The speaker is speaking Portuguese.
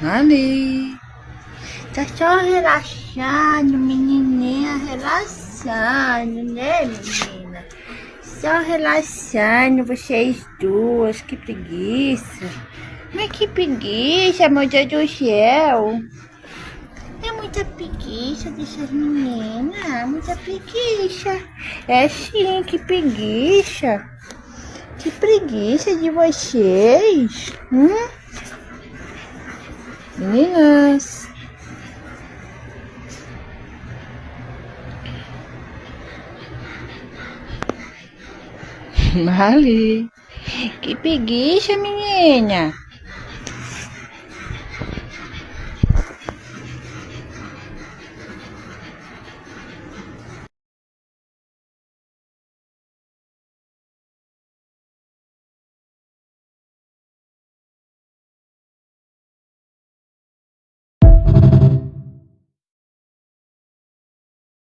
Ali. Tá só relaxando, menininha, relaxando, né, menina? Só relaxando, vocês duas, que preguiça. Mas que preguiça, meu Deus do céu. É muita preguiça dessas meninas, muita preguiça. É sim, que preguiça. Que preguiça de vocês. Meninas. Ali. Que preguiça, menina.